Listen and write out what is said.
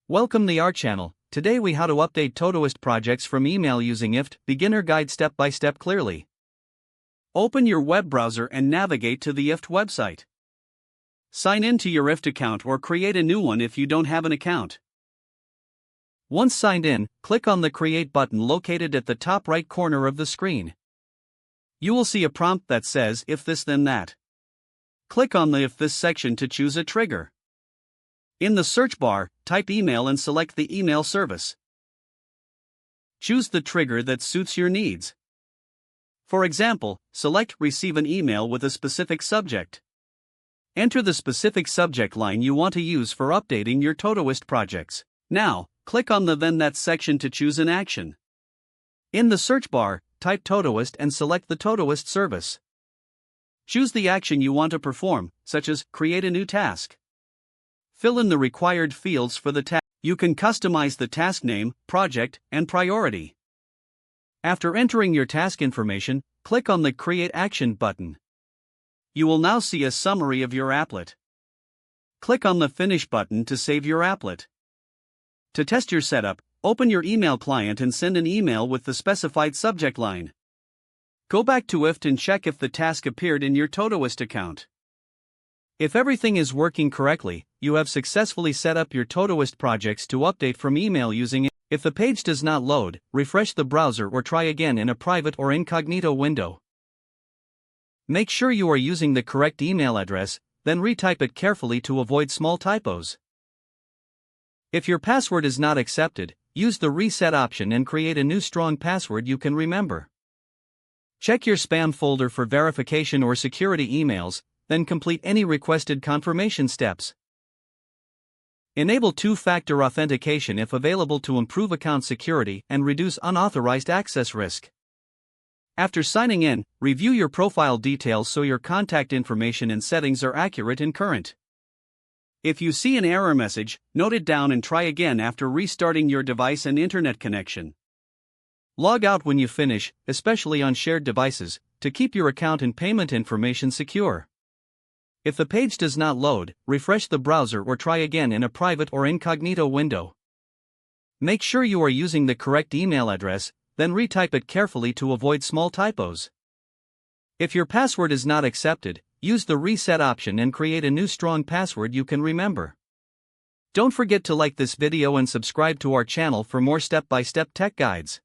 Welcome to our channel. Today we how to update Todoist projects from email using IFTTT beginner guide step by step clearly. Open your web browser and navigate to the IFTTT website. Sign in to your IFTTT account or create a new one if you don't have an account. Once signed in, click on the Create button located at the top right corner of the screen. You will see a prompt that says if this then that. Click on the If This section to choose a trigger. In the search bar, type email and select the email service. Choose the trigger that suits your needs. For example, select Receive an email with a specific subject. Enter the specific subject line you want to use for updating your Todoist projects. Now, click on the Then That section to choose an action. In the search bar, type Todoist and select the Todoist service. Choose the action you want to perform, such as create a new task. Fill in the required fields for the task. You can customize the task name, project, and priority. After entering your task information, click on the Create Action button. You will now see a summary of your applet. Click on the Finish button to save your applet. To test your setup, open your email client and send an email with the specified subject line. Go back to IFTTT and check if the task appeared in your Todoist account. If everything is working correctly, you have successfully set up your Todoist projects to update from email using it. If the page does not load, refresh the browser or try again in a private or incognito window. Make sure you are using the correct email address, then retype it carefully to avoid small typos. If your password is not accepted, use the reset option and create a new strong password you can remember. Check your spam folder for verification or security emails, then complete any requested confirmation steps. Enable two-factor authentication if available to improve account security and reduce unauthorized access risk. After signing in, review your profile details so your contact information and settings are accurate and current. If you see an error message, note it down and try again after restarting your device and internet connection. Log out when you finish, especially on shared devices, to keep your account and payment information secure. If the page does not load, refresh the browser or try again in a private or incognito window. Make sure you are using the correct email address, then retype it carefully to avoid small typos. If your password is not accepted, use the reset option and create a new strong password you can remember. Don't forget to like this video and subscribe to our channel for more step-by-step tech guides.